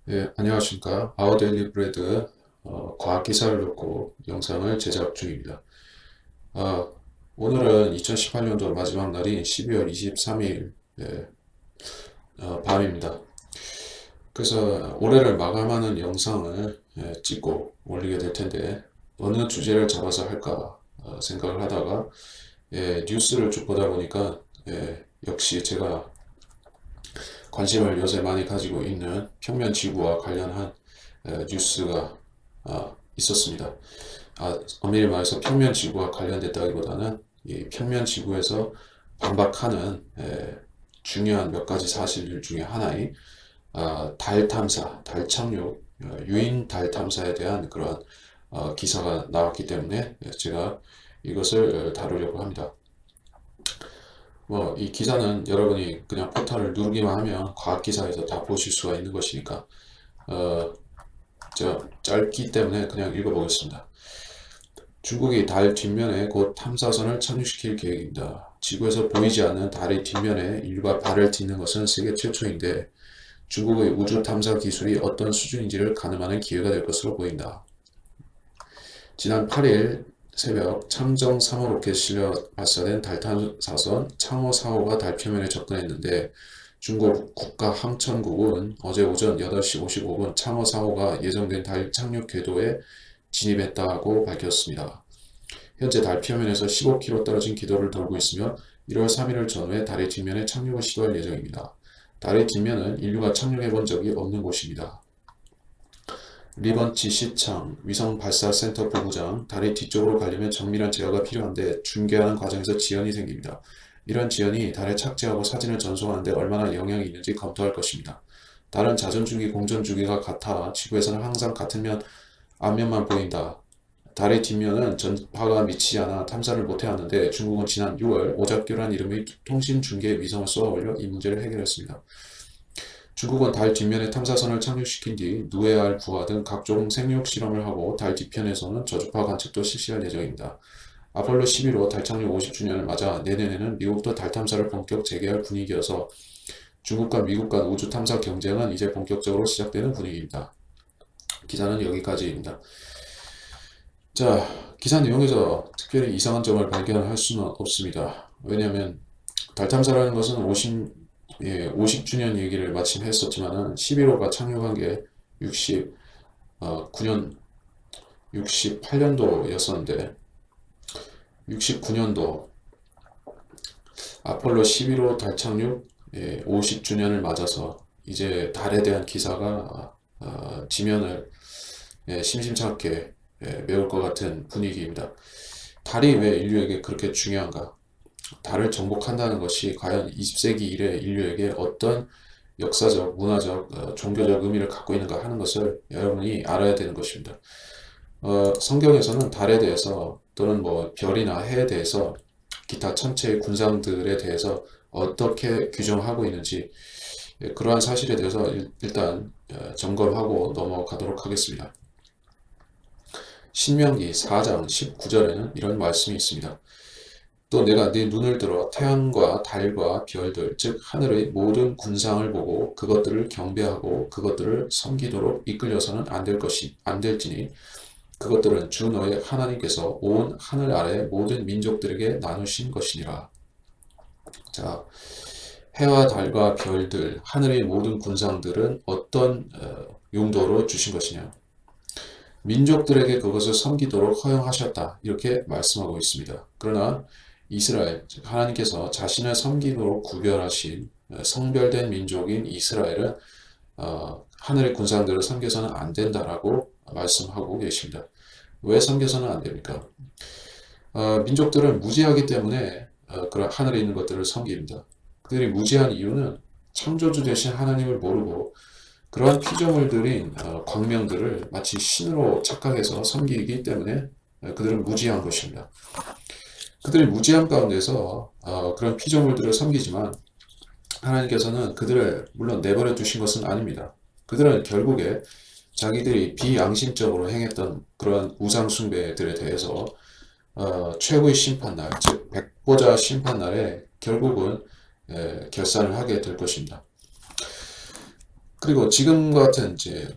예, 안녕하십니까. 아워데일리 브레드 과학 기사를 놓고 영상을 제작 중입니다. 아, 오늘은 2018년도 마지막 날인 12월 23일 밤입니다. 그래서 올해를 마감하는 영상을 찍고 올리게 될 텐데 어느 주제를 잡아서 할까 생각을 하다가 뉴스를 쭉 보다 보니까 역시 제가 관심을 요새 많이 가지고 있는 평면 지구와 관련한 뉴스가 있었습니다. 엄밀히 말해서 평면 지구와 관련됐다기보다는 이 평면 지구에서 반박하는 중요한 몇 가지 사실 중에 하나인 달 탐사, 달 착륙, 유인 달 탐사에 대한 그런 기사가 나왔기 때문에 제가 이것을 다루려고 합니다. 이 기사는 여러분이 그냥 포털을 누르기만 하면 과학기사에서 다 보실 수가 있는 것이니까, 어, 짧기 때문에 그냥 읽어보겠습니다. 중국이 달 뒷면에 곧 탐사선을 착륙시킬 계획입니다. 지구에서 보이지 않는 달의 뒷면에 인류가 발을 딛는 것은 세계 최초인데, 중국의 우주 탐사 기술이 어떤 수준인지를 가늠하는 기회가 될 것으로 보인다. 지난 8일 새벽 창정 3호 로켓 실려 발사된 달 탐사선 창호 4호가 달 표면에 접근했는데 중국 국가항천국은 어제 오전 8시 55분 창호 4호가 예정된 달 착륙 궤도에 진입했다고 밝혔습니다. 현재 달 표면에서 15km 떨어진 기도를 돌고 있으며 1월 3일을 전후해 달의 뒷면에 착륙을 시도할 예정입니다. 달의 뒷면은 인류가 착륙해 본 적이 없는 곳입니다. 리번치 시창 위성발사센터 부부장, 달의 뒤쪽으로 가려면 정밀한 제어가 필요한데 중계하는 과정에서 지연이 생깁니다. 이런 지연이 달에 착지하고 사진을 전송하는 데 얼마나 영향이 있는지 검토할 것입니다. 달은 자전주기, 공전주기가 같아 지구에서는 항상 같은 앞면만 보인다. 달의 뒷면은 전파가 미치지 않아 탐사를 못해왔는데 중국은 지난 6월 오작교란 이름의 통신중계 위성을 쏘아 올려 이 문제를 해결했습니다. 중국은 달 뒷면에 탐사선을 착륙시킨 뒤 누에알 부하 등 각종 생육 실험을 하고 달 뒤편에서는 저주파 관측도 실시할 예정입니다. 아폴로 11호 달 착륙 50주년을 맞아 내년에는 미국도 달 탐사를 본격 재개할 분위기여서 중국과 미국 간 우주 탐사 경쟁은 이제 본격적으로 시작되는 분위기입니다. 기사는 여기까지입니다. 자, 기사 내용에서 특별히 이상한 점을 발견할 수는 없습니다. 왜냐하면 달 탐사라는 것은 50주년 얘기를 마침 했었지만은 11호가 착륙한 게 69년, 68년도였었는데 69년도 아폴로 11호 달 착륙 50주년을 맞아서 이제 달에 대한 기사가 지면을 심심찮게 메울 것 같은 분위기입니다. 달이 왜 인류에게 그렇게 중요한가? 달을 정복한다는 것이 과연 20세기 이래 인류에게 어떤 역사적, 문화적, 종교적 의미를 갖고 있는가 하는 것을 여러분이 알아야 되는 것입니다. 성경에서는 달에 대해서 또는 별이나 해에 대해서 기타 천체의 군상들에 대해서 어떻게 규정하고 있는지 그러한 사실에 대해서 일단 점검하고 넘어가도록 하겠습니다. 신명기 4장 19절에는 이런 말씀이 있습니다. 또 내가 네 눈을 들어 태양과 달과 별들 즉 하늘의 모든 군상을 보고 그것들을 경배하고 그것들을 섬기도록 이끌려서는 안 될지니 그것들은 주 너의 하나님께서 온 하늘 아래 모든 민족들에게 나누신 것이니라. 자, 해와 달과 별들, 하늘의 모든 군상들은 어떤 용도로 주신 것이냐? 민족들에게 그것을 섬기도록 허용하셨다. 이렇게 말씀하고 있습니다. 그러나 이스라엘, 즉 하나님께서 자신을 섬기도록 구별하신 성별된 민족인 이스라엘은 하늘의 군상들을 섬겨서는 안 된다라고 말씀하고 계십니다. 왜 섬겨서는 안 됩니까? 민족들은 무지하기 때문에 그런 하늘에 있는 것들을 섬깁니다. 그들이 무지한 이유는 창조주 되신 하나님을 모르고 그러한 피조물들인 광명들을 마치 신으로 착각해서 섬기기 때문에 그들은 무지한 것입니다. 그들의 무지함 가운데서 그런 피조물들을 섬기지만 하나님께서는 그들을 물론 내버려 두신 것은 아닙니다. 그들은 결국에 자기들이 비양심적으로 행했던 그런 우상 숭배들에 대해서 최고의 심판날, 즉 백보자 심판날에 결국은 결산을 하게 될 것입니다. 그리고 지금 같은 이제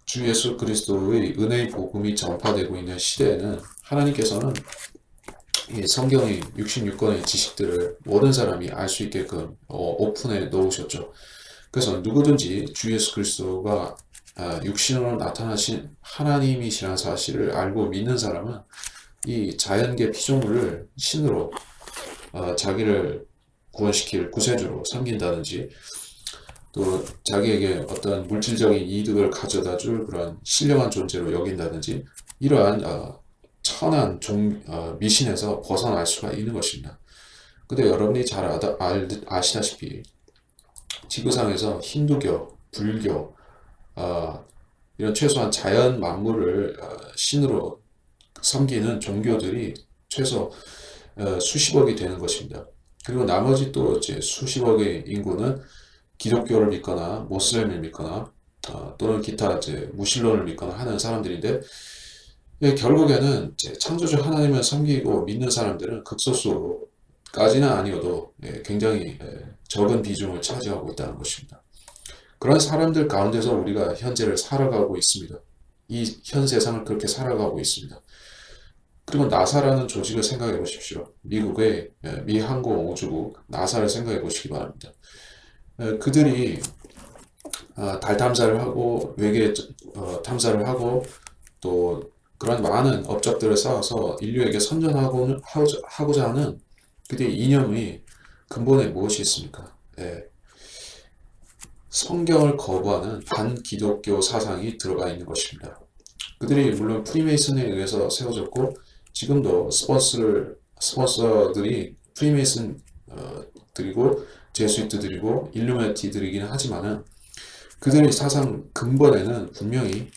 주 예수 그리스도의 은혜의 복음이 전파되고 있는 시대에는 하나님께서는 이 성경의 66권의 지식들을 모든 사람이 알 수 있게끔 오픈해 놓으셨죠. 그래서 누구든지 주 예수 그리스도가 육신으로 나타나신 하나님이시라는 사실을 알고 믿는 사람은 이 자연계 피조물을 신으로 자기를 구원시킬 구세주로 섬긴다든지 또 자기에게 어떤 물질적인 이득을 가져다 줄 그런 신령한 존재로 여긴다든지 이러한 천한 미신에서 벗어날 수가 있는 것입니다. 근데 여러분이 잘 아시다시피 지구상에서 힌두교, 불교, 이런 최소한 자연 만물을 신으로 섬기는 종교들이 최소 수십억이 되는 것입니다. 그리고 나머지 또 이제 수십억의 인구는 기독교를 믿거나 모슬렘을 믿거나 또는 기타 이제 무신론을 믿거나 하는 사람들인데 결국에는 이제 창조주 하나님을 섬기고 믿는 사람들은 극소수까지는 아니어도 굉장히 적은 비중을 차지하고 있다는 것입니다. 그런 사람들 가운데서 우리가 현재를 살아가고 있습니다. 이 현 세상을 그렇게 살아가고 있습니다. 그리고 나사라는 조직을 생각해 보십시오. 미국의 미 항공우주국 나사를 생각해 보시기 바랍니다. 그들이 달 탐사를 하고 외계 탐사를 하고 또 그런 많은 업적들을 쌓아서 인류에게 선전하고자 하는 그들의 이념이 근본에 무엇이 있습니까? 성경을 거부하는 반기독교 사상이 들어가 있는 것입니다. 그들이 물론 프리메이슨에 의해서 세워졌고 지금도 스폰서들이 프리메이슨 들이고 제수이트들이고 일루미나티들이긴 하지만은 그들의 사상 근본에는 분명히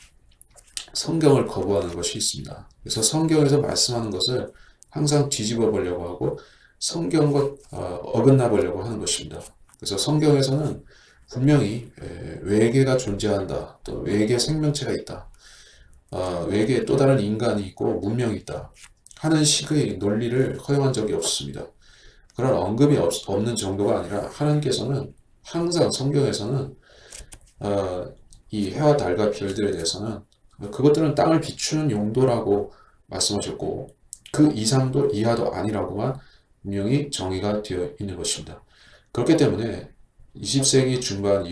성경을 거부하는 것이 있습니다. 그래서 성경에서 말씀하는 것을 항상 뒤집어 보려고 하고 성경과 어긋나 보려고 하는 것입니다. 그래서 성경에서는 분명히 외계가 존재한다. 또 외계 생명체가 있다. 외계에 또 다른 인간이 있고 문명이 있다. 하는 식의 논리를 허용한 적이 없습니다. 그런 언급이 없는 정도가 아니라 하나님께서는 항상 성경에서는 이 해와 달과 별들에 대해서는 그것들은 땅을 비추는 용도라고 말씀하셨고 그 이상도 이하도 아니라고만 분명히 정의가 되어 있는 것입니다. 그렇기 때문에 20세기 중반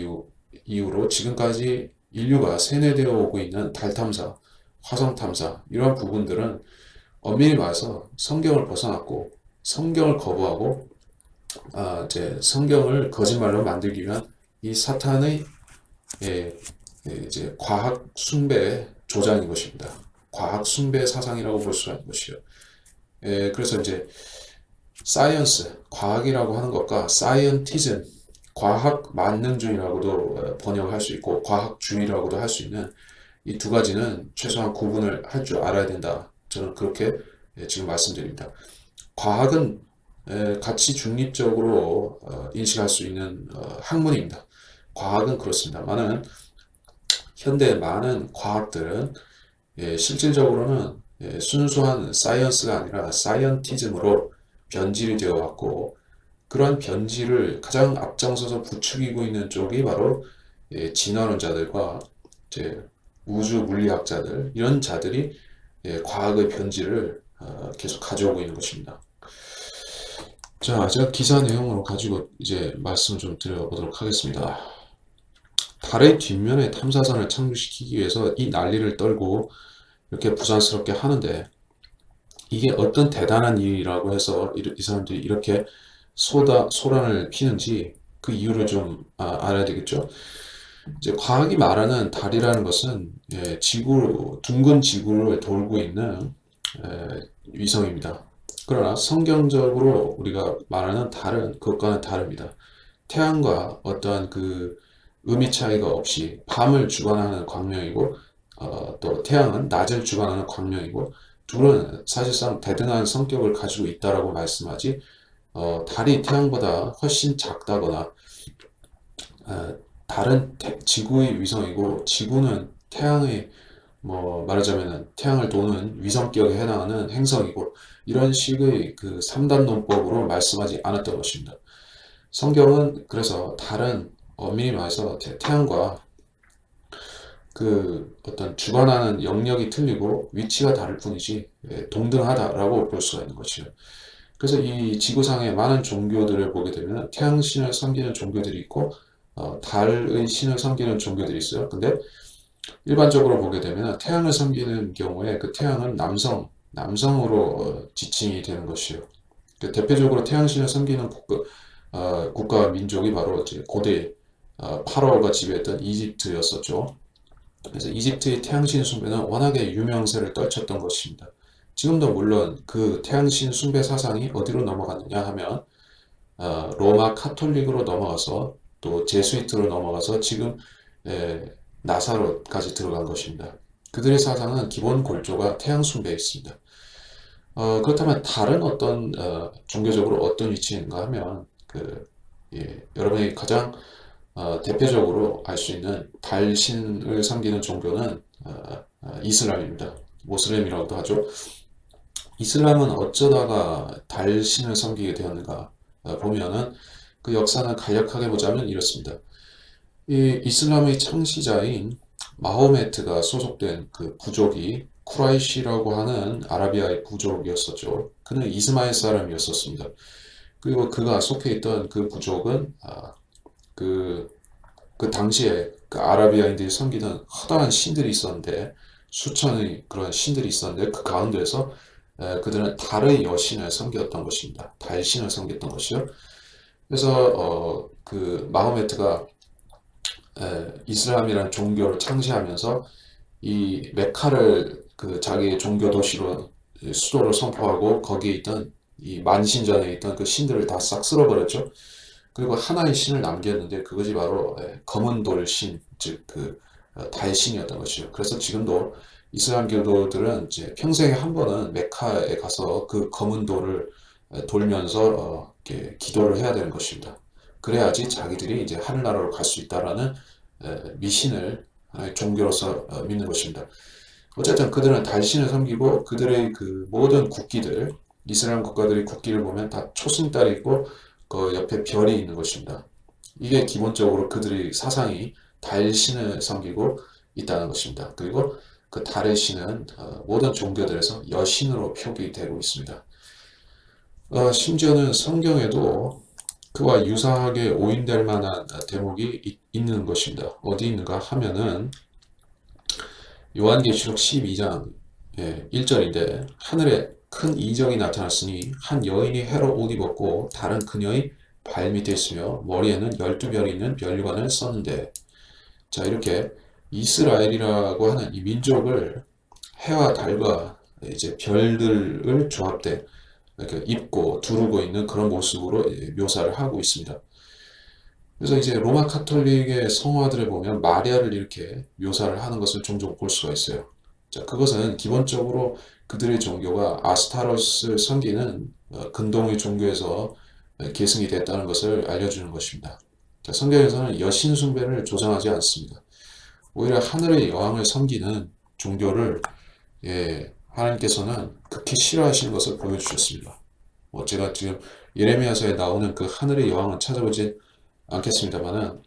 이후로 지금까지 인류가 세뇌되어 오고 있는 달 탐사, 화성 탐사 이러한 부분들은 엄밀히 말해서 성경을 벗어났고 성경을 거부하고 이제 성경을 거짓말로 만들기 위한 이 사탄의 이제 과학 숭배 조장인 것입니다. 과학 숭배 사상이라고 볼 수가 있는 것이요. 그래서 이제 사이언스, 과학이라고 하는 것과 사이언티즘, 과학 만능주의라고도 번역할 수 있고 과학주의라고도 할 수 있는 이 두 가지는 최소한 구분을 할 줄 알아야 된다. 저는 그렇게 지금 말씀드립니다. 과학은 가치 중립적으로 인식할 수 있는 학문입니다. 과학은 그렇습니다만은 현대 많은 과학들은 실질적으로는 순수한 사이언스가 아니라 사이언티즘으로 변질이 되어 왔고 그러한 변질을 가장 앞장서서 부추기고 있는 쪽이 바로 진화론자들과 이제 우주 물리학자들 이런 자들이 과학의 변질을 계속 가져오고 있는 것입니다. 자, 제가 기사 내용으로 가지고 이제 말씀을 좀 드려보도록 하겠습니다. 달의 뒷면에 탐사선을 착륙시키기 위해서 이 난리를 떨고 이렇게 부산스럽게 하는데 이게 어떤 대단한 일이라고 해서 이 사람들이 이렇게 소란을 피는지 그 이유를 좀 알아야 되겠죠. 이제 과학이 말하는 달이라는 것은 둥근 지구를 돌고 있는 위성입니다. 그러나 성경적으로 우리가 말하는 달은 그것과는 다릅니다. 태양과 어떠한 그 의미 차이가 없이 밤을 주관하는 광명이고 또 태양은 낮을 주관하는 광명이고 둘은 사실상 대등한 성격을 가지고 있다라고 말씀하지 달이 태양보다 훨씬 작다거나 달은 지구의 위성이고 지구는 태양의 말하자면 태양을 도는 위성격에 해당하는 행성이고 이런 식의 그 3단 논법으로 말씀하지 않았던 것입니다. 성경은 그래서 달은 엄밀히 말해서 태양과 그 어떤 주관하는 영역이 틀리고 위치가 다를 뿐이지 동등하다라고 볼 수가 있는 것이죠. 그래서 이 지구상의 많은 종교들을 보게 되면 태양신을 섬기는 종교들이 있고 달의 신을 섬기는 종교들이 있어요. 근데 일반적으로 보게 되면 태양을 섬기는 경우에 그 태양은 남성으로 지칭이 되는 것이요. 그 대표적으로 태양신을 섬기는 국가와 민족이 바로 이제 고대 파라오가 지배했던 이집트였었죠. 그래서 이집트의 태양신 숭배는 워낙에 유명세를 떨쳤던 것입니다. 지금도 물론 그 태양신 숭배 사상이 어디로 넘어갔느냐 하면 로마 카톨릭으로 넘어가서 또 제수이트로 넘어가서 지금 나사로까지 들어간 것입니다. 그들의 사상은 기본 골조가 태양 숭배에 있습니다. 그렇다면 다른 어떤 종교적으로 어떤 위치에 있는가 하면 여러분이 가장 대표적으로 알 수 있는 달신을 섬기는 종교는 이슬람입니다. 모슬렘이라고도 하죠. 이슬람은 어쩌다가 달신을 섬기게 되었는가 보면은 그 역사는 간략하게 보자면 이렇습니다. 이 이슬람의 창시자인 마호메트가 소속된 그 부족이 쿠라이시라고 하는 아라비아의 부족이었었죠. 그는 이스마엘 사람이었었습니다. 그리고 그가 속해 있던 그 부족은 그 당시에 그 아라비아인들이 섬기던 허다한 신들이 있었는데 수천의 그런 신들이 있었는데 그 가운데서 그들은 달의 여신을 섬겼던 것입니다. 달신을 섬겼던 것이요. 그래서 그 마호메트가 이슬람이라는 종교를 창시하면서 이 메카를 그 자기의 종교 도시로 수도로 선포하고 거기에 있던 이 만신전에 있던 그 신들을 다 싹 쓸어버렸죠. 그리고 하나의 신을 남겼는데 그것이 바로 검은 돌 신, 즉 그 달신이었던 것이죠. 그래서 지금도 이슬람 교도들은 이제 평생에 한 번은 메카에 가서 그 검은 돌을 돌면서 이렇게 기도를 해야 되는 것입니다. 그래야지 자기들이 이제 하늘나라로 갈 수 있다라는 미신을 하나의 종교로서 믿는 것입니다. 어쨌든 그들은 달신을 섬기고 그들의 그 모든 국기들, 이슬람 국가들의 국기를 보면 다 초승달이 있고 그 옆에 별이 있는 것입니다. 이게 기본적으로 그들의 사상이 달신을 섬기고 있다는 것입니다. 그리고 그 달의 신은 모든 종교들에서 여신으로 표기되고 있습니다. 심지어는 성경에도 그와 유사하게 오인될 만한 대목이 있는 것입니다. 어디 있는가 하면은 요한계시록 12장 1절인데 하늘에 큰 이적이 나타났으니 한 여인이 해로 옷 입었고 달은 그녀의 발밑에 있으며 머리에는 12별이 있는 별관을 썼는데 자 이렇게 이스라엘이라고 하는 이 민족을 해와 달과 이제 별들을 조합돼 이렇게 입고 두르고 있는 그런 모습으로 묘사를 하고 있습니다. 그래서 이제 로마 카톨릭의 성화들을 보면 마리아를 이렇게 묘사를 하는 것을 종종 볼 수가 있어요. 자, 그것은 기본적으로 그들의 종교가 아스타로스를 섬기는 근동의 종교에서 계승이 됐다는 것을 알려주는 것입니다. 자, 성경에서는 여신 숭배를 조장하지 않습니다. 오히려 하늘의 여왕을 섬기는 종교를 하나님께서는 극히 싫어하시는 것을 보여주셨습니다. 제가 지금 예레미야서에 나오는 그 하늘의 여왕을 찾아보지 않겠습니다만은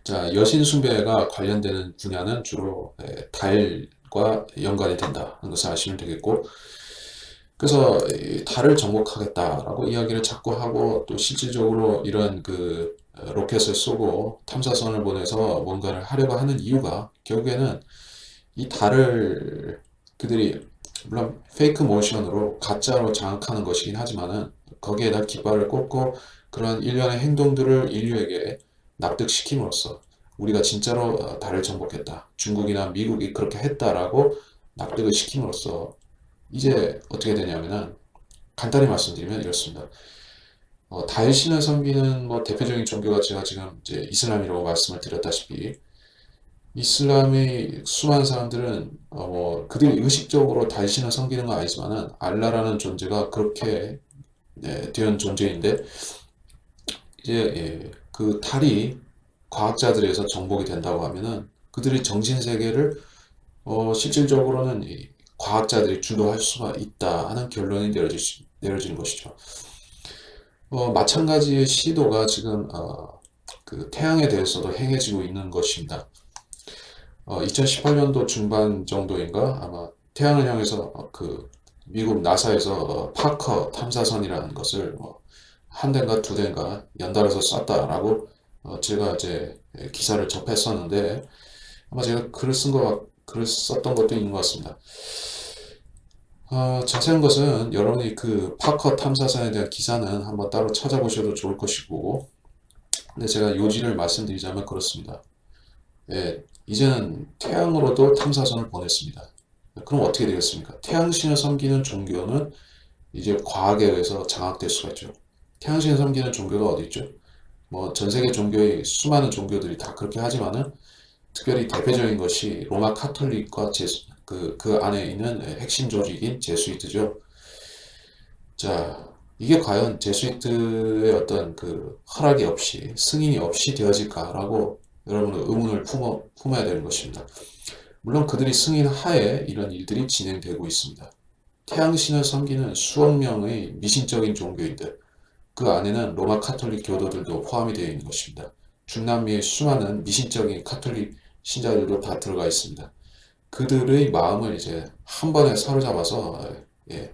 자 여신 숭배가 관련되는 분야는 주로 달과 연관이 된다는 것을 아시면 되겠고 그래서 달을 정복하겠다라고 이야기를 자꾸 하고 또 실질적으로 이런 그 로켓을 쏘고 탐사선을 보내서 뭔가를 하려고 하는 이유가 결국에는 이 달을 그들이 물론 페이크 모션으로 가짜로 장악하는 것이긴 하지만은 거기에다 깃발을 꽂고 그런 일련의 행동들을 인류에게 납득시킴으로써 우리가 진짜로 달을 정복했다. 중국이나 미국이 그렇게 했다라고 납득을 시킴으로써 이제 어떻게 되냐면은 간단히 말씀드리면 이렇습니다. 달신을 섬기는 뭐 대표적인 종교가 제가 지금 이제 이슬람이라고 말씀을 드렸다시피 이슬람의 수많은 사람들은 뭐 그들이 의식적으로 달신을 섬기는 건 아니지만은 알라라는 존재가 그렇게 된 존재인데 이제 그 달이 과학자들에서 정복이 된다고 하면은 그들의 정신 세계를 실질적으로는 이 과학자들이 주도할 수가 있다 하는 결론이 내려지는 것이죠. 마찬가지의 시도가 지금 그 태양에 대해서도 행해지고 있는 것입니다. 2018년도 중반 정도인가 아마 태양을 향해서 그 미국 나사에서 파커 탐사선이라는 것을 한 대인가 두 대인가 연달아서 쐈다라고 제가 이제 기사를 접했었는데 아마 제가 글을 썼던 것도 있는 것 같습니다. 자세한 것은 여러분이 그 파커 탐사선에 대한 기사는 한번 따로 찾아보셔도 좋을 것이고, 근데 제가 요지를 말씀드리자면 그렇습니다. 예, 이제는 태양으로도 탐사선을 보냈습니다. 그럼 어떻게 되겠습니까? 태양신을 섬기는 종교는 이제 과학에 의해서 장악될 수가 있죠. 태양신을 섬기는 종교가 어디 있죠? 뭐 전 세계 종교의 수많은 종교들이 다 그렇게 하지만은 특별히 대표적인 것이 로마 카톨릭과 그 안에 있는 핵심 조직인 제수이트죠. 자, 이게 과연 제수이트의 어떤 그 허락이 없이, 승인이 없이 되어질까라고 여러분은 의문을 품어야 되는 것입니다. 물론 그들이 승인 하에 이런 일들이 진행되고 있습니다. 태양신을 섬기는 수억 명의 미신적인 종교인들, 그 안에는 로마 카톨릭 교도들도 포함이 되어 있는 것입니다. 중남미의 수많은 미신적인 카톨릭 신자들도 다 들어가 있습니다. 그들의 마음을 이제 한 번에 사로잡아서 예,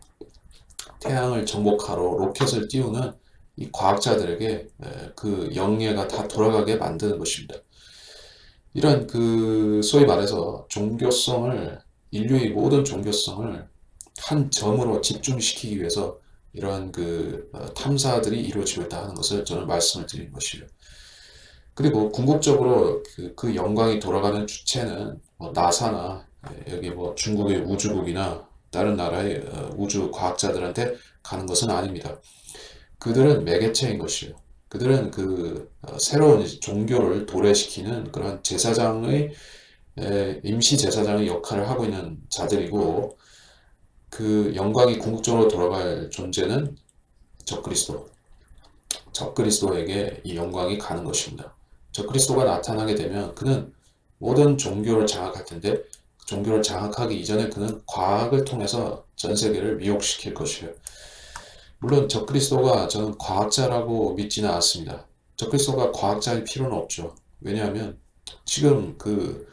태양을 정복하러 로켓을 띄우는 이 과학자들에게 그 영예가 다 돌아가게 만드는 것입니다. 이런 그 소위 말해서 인류의 모든 종교성을 한 점으로 집중시키기 위해서 이러한 그 탐사들이 이루어지고 있다 하는 것을 저는 말씀을 드리는 것이에요. 그리고 궁극적으로 그 영광이 돌아가는 주체는 나사나 여기 뭐 중국의 우주국이나 다른 나라의 우주 과학자들한테 가는 것은 아닙니다. 그들은 매개체인 것이에요. 그들은 그 새로운 종교를 도래시키는 그런 임시 제사장의 역할을 하고 있는 자들이고, 그 영광이 궁극적으로 돌아갈 존재는 적그리스도. 적그리스도에게 이 영광이 가는 것입니다. 적그리스도가 나타나게 되면 그는 모든 종교를 장악할 텐데, 그 종교를 장악하기 이전에 그는 과학을 통해서 전 세계를 미혹시킬 것이에요. 물론 적그리스도가 저는 과학자라고 믿지는 않습니다. 적그리스도가 과학자일 필요는 없죠. 왜냐하면 지금 그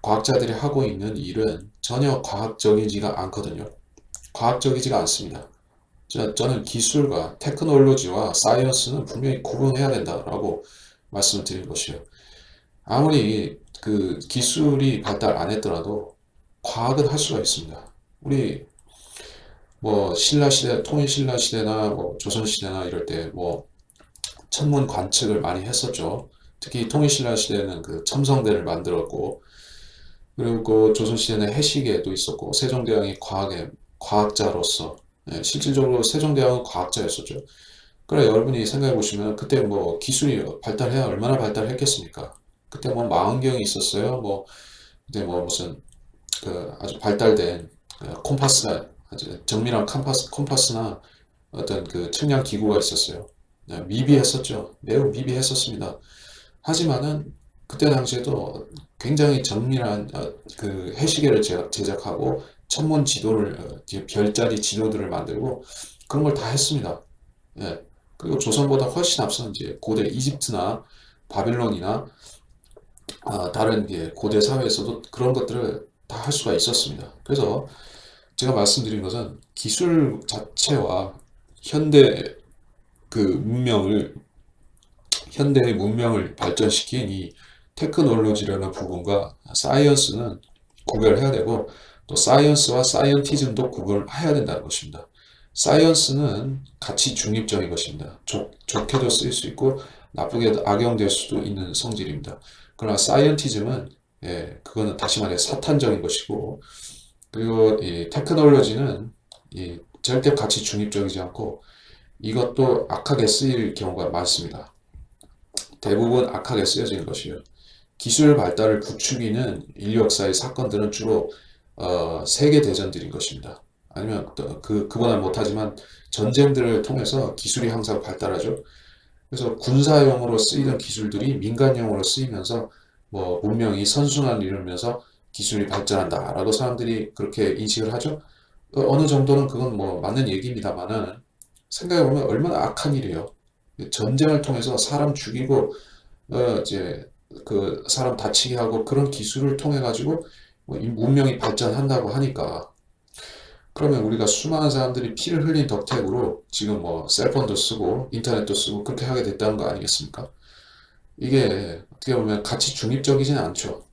과학자들이 하고 있는 일은 전혀 과학적이지가 않거든요. 과학적이지가 않습니다. 저는 기술과 테크놀로지와 사이언스는 분명히 구분해야 된다라고 말씀을 드린 것이에요. 아무리 그 기술이 발달 안 했더라도 과학은 할 수가 있습니다. 우리 뭐 신라 시대, 통일신라 시대나 뭐 조선 시대나 이럴 때 뭐 천문 관측을 많이 했었죠. 특히 통일신라 시대는 그 첨성대를 만들었고, 그리고 조선 시대는 해시계도 있었고, 세종대왕이 과학자로서 실질적으로 세종대왕은 과학자였었죠. 그래 여러분이 생각해 보시면 그때 뭐 기술이 발달해야 얼마나 발달했겠습니까? 그때 뭐 망원경이 있었어요. 뭐 그때 뭐 무슨 그 아주 발달된 콤파스나 아주 정밀한 콤파스나 어떤 그 측량 기구가 있었어요. 미비했었죠. 매우 미비했었습니다. 하지만은 그때 당시에도 굉장히 정밀한 그 해시계를 제작하고 천문 지도를 별자리 지도들을 만들고 그런 걸 다 했습니다. 예. 그리고 조선보다 훨씬 앞선 이제 고대 이집트나 바빌론이나 다른 고대 사회에서도 그런 것들을 다 할 수가 있었습니다. 그래서 제가 말씀드린 것은 기술 자체와 현대 그 현대의 문명을 발전시킨 이 테크놀로지라는 부분과 사이언스는 구별해야 되고, 또 사이언스와 사이언티즘도 구별해야 된다는 것입니다. 사이언스는 가치 중립적인 것입니다. 좋게도 쓰일 수 있고 나쁘게 악용될 수도 있는 성질입니다. 그러나 사이언티즘은 그거는 다시 말해 사탄적인 것이고, 그리고 이 테크놀로지는 절대 가치 중립적이지 않고 이것도 악하게 쓰일 경우가 많습니다. 대부분 악하게 쓰여지는 것이에요. 기술 발달을 부추기는 인류 역사의 사건들은 주로 세계 대전들인 것입니다. 아니면 또 그보다 못하지만 전쟁들을 통해서 기술이 항상 발달하죠. 그래서 군사용으로 쓰이던 기술들이 민간용으로 쓰이면서 뭐 문명이 선순환을 이루면서 기술이 발전한다라고 사람들이 그렇게 인식을 하죠. 어느 정도는 그건 뭐 맞는 얘기입니다만은 생각해보면 얼마나 악한 일이에요. 전쟁을 통해서 사람 죽이고 이제 그 사람 다치게 하고 그런 기술을 통해 가지고 뭐이 문명이 발전한다고 하니까 그러면 우리가 수많은 사람들이 피를 흘린 덕택으로 지금 뭐 셀폰도 쓰고 인터넷도 쓰고 그렇게 하게 됐다는 거 아니겠습니까? 이게 어떻게 보면 가치 중립적이지는 않죠.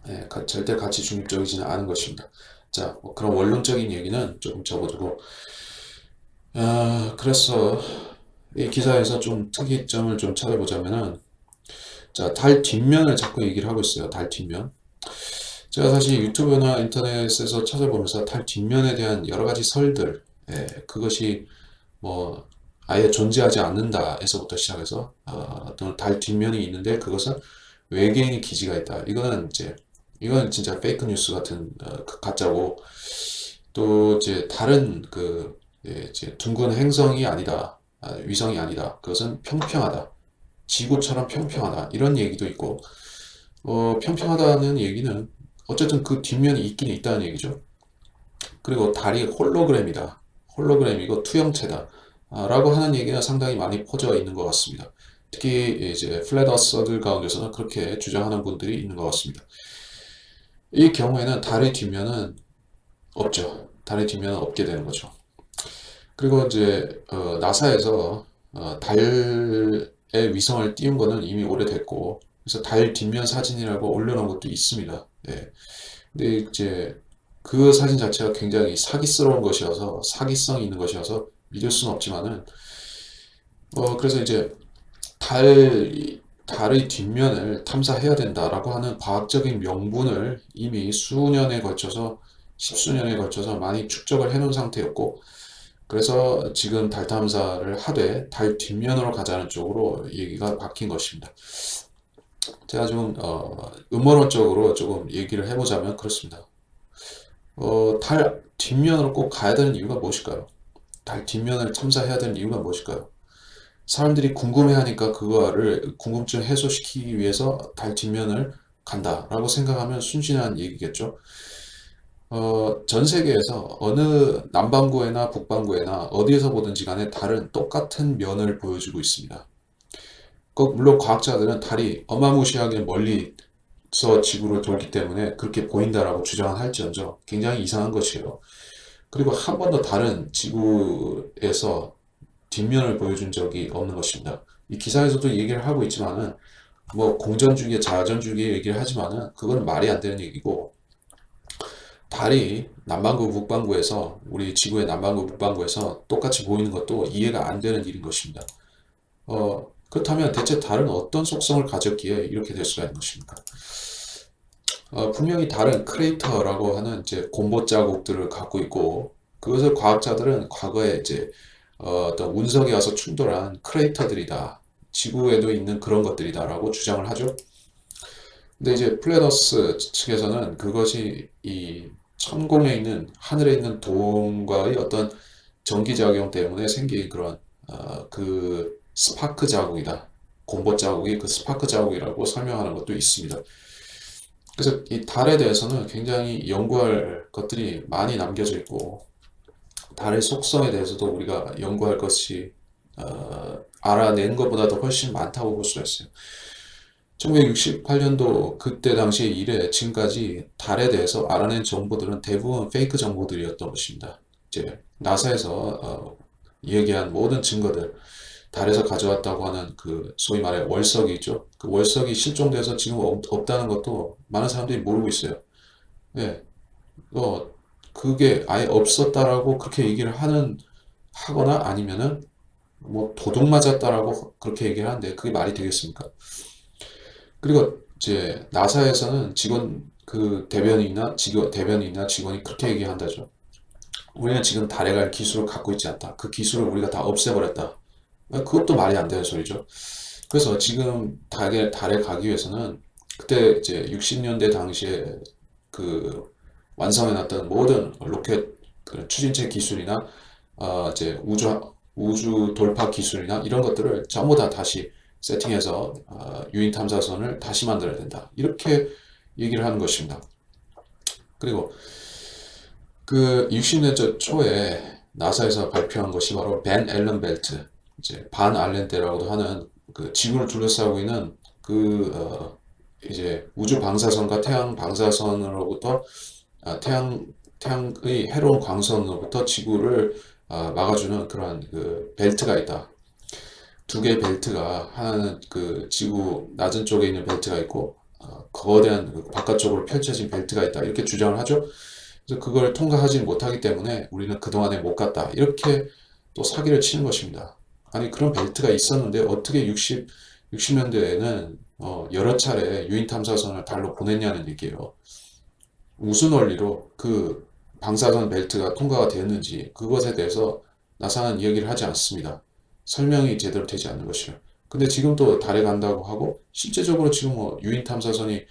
예, 절대 가치 중립적이지는 않은 것입니다. 자, 뭐 그런 원론적인 얘기는 조금 접어두고, 그래서 이 기사에서 좀 특이점을 좀 찾아보자면은, 자, 달 뒷면을 자꾸 얘기를 하고 있어요. 달 뒷면. 제가 사실 유튜브나 인터넷에서 찾아보면서 달 뒷면에 대한 여러 가지 설들, 그것이 뭐 아예 존재하지 않는다에서부터 시작해서 어떤 달 뒷면이 있는데 그것은 외계인의 기지가 있다. 이거는 진짜 페이크 뉴스 같은 그 가짜고 또 이제 다른 이제 둥근 행성이 아니다. 위성이 아니다. 그것은 평평하다. 지구처럼 평평하다. 이런 얘기도 있고 평평하다는 얘기는 어쨌든 그 뒷면이 있긴 있다는 얘기죠. 그리고 달이 홀로그램이다. 홀로그램이고 투영체다. 라고 하는 얘기가 상당히 많이 퍼져 있는 것 같습니다. 특히 이제 플랫 어서들 가운데서는 그렇게 주장하는 분들이 있는 것 같습니다. 이 경우에는 달의 뒷면은 없죠. 달의 뒷면은 없게 되는 거죠. 그리고 이제 나사에서 달의 위성을 띄운 거는 이미 오래됐고 그래서 달 뒷면 사진이라고 올려놓은 것도 있습니다. 네. 근데 이제 그 사진 자체가 굉장히 사기스러운 것이어서 사기성이 있는 것이어서 믿을 수는 없지만은 그래서 이제 달의 뒷면을 탐사해야 된다라고 하는 과학적인 명분을 이미 수년에 걸쳐서 십수년에 걸쳐서 많이 축적을 해놓은 상태였고 그래서 지금 달 탐사를 하되 달 뒷면으로 가자는 쪽으로 얘기가 바뀐 것입니다. 제가 좀 음모론적으로 조금 얘기를 해보자면 그렇습니다. 달 뒷면으로 꼭 가야 되는 이유가 무엇일까요? 달 뒷면을 탐사해야 되는 이유가 무엇일까요? 사람들이 궁금해하니까 그거를 궁금증 해소시키기 위해서 달 뒷면을 간다라고 생각하면 순진한 얘기겠죠. 전 세계에서 어느 남반구에나 북반구에나 어디에서 보든지 간에 달은 똑같은 면을 보여주고 있습니다. 물론 과학자들은 달이 어마무시하게 멀리서 지구를 돌기 때문에 그렇게 보인다라고 주장을 할지언정 굉장히 이상한 것이에요. 그리고 한 번도 달은 지구에서 뒷면을 보여준 적이 없는 것입니다. 이 기사에서도 얘기를 하고 있지만은 뭐 공전주기, 자전주기 얘기를 하지만은 그건 말이 안 되는 얘기고 달이 남반구, 북반구에서 우리 지구의 남반구, 북반구에서 똑같이 보이는 것도 이해가 안 되는 일인 것입니다. 그렇다면 대체 달은 어떤 속성을 가졌기에 이렇게 될 수가 있는 것입니까? 분명히 달은 크레이터라고 하는 이제 공보 자국들을 갖고 있고 그것을 과학자들은 과거에 이제 어떤 운석에 와서 충돌한 크레이터들이다. 지구에도 있는 그런 것들이다라고 주장을 하죠. 근데 이제 플래너스 측에서는 그것이 이 천공에 있는 하늘에 있는 동과의 어떤 전기작용 때문에 생긴 그런 그 스파크 자국이다. 공보 자국이 그 스파크 자국이라고 설명하는 것도 있습니다. 그래서 이 달에 대해서는 굉장히 연구할 것들이 많이 남겨져 있고 달의 속성에 대해서도 우리가 연구할 것이 알아낸 것보다도 훨씬 많다고 볼 수가 있어요. 1968년도 그때 당시 이래 지금까지 달에 대해서 알아낸 정보들은 대부분 페이크 정보들이었던 것입니다. 이제 나사에서 얘기한 모든 증거들, 달에서 가져왔다고 하는 그 소위 말해 월석이 있죠. 그 월석이 실종돼서 지금 없다는 것도 많은 사람들이 모르고 있어요. 네, 그게 아예 없었다라고 그렇게 얘기를 하거나 아니면은 뭐 도둑 맞았다라고 그렇게 얘기를 하는데 그게 말이 되겠습니까? 그리고 이제 나사에서는 직원 대변인이나 직원이 그렇게 얘기한다죠. 우리는 지금 달에 갈 기술을 갖고 있지 않다. 그 기술을 우리가 다 없애버렸다. 그것도 말이 안 되는 소리죠. 그래서 지금 달에 가기 위해서는 그때 이제 60년대 당시에 그 완성해놨던 모든 로켓 그 추진체 기술이나 이제 우주 돌파 기술이나 이런 것들을 전부 다 다시 세팅해서 유인 탐사선을 다시 만들어야 된다. 이렇게 얘기를 하는 것입니다. 그리고 그 60년대 초에 나사에서 발표한 것이 바로 벤 앨런 벨트, 이제 반 알렌 대라고도 하는 그 지구를 둘러싸고 있는 이제 우주 방사선과 태양 방사선으로부터 태양의 해로운 광선으로부터 지구를 막아주는 그러한 그 벨트가 있다. 두 개의 벨트가, 하나는 그 지구 낮은 쪽에 있는 벨트가 있고 거대한 그 바깥쪽으로 펼쳐진 벨트가 있다, 이렇게 주장을 하죠. 그래서 그걸 통과하지 못하기 때문에 우리는 그동안에 못 갔다, 이렇게 또 사기를 치는 것입니다. 아니, 그런 벨트가 있었는데 어떻게 60년대에는 여러 차례 유인 탐사선을 달로 보냈냐는 얘기예요. 무슨 원리로 그 방사선 벨트가 통과가 되었는지, 그것에 대해서 나사는 이야기를 하지 않습니다. 설명이 제대로 되지 않는 것이요. 근데 지금 또 달에 간다고 하고, 실제적으로 지금 뭐 유인 탐사선이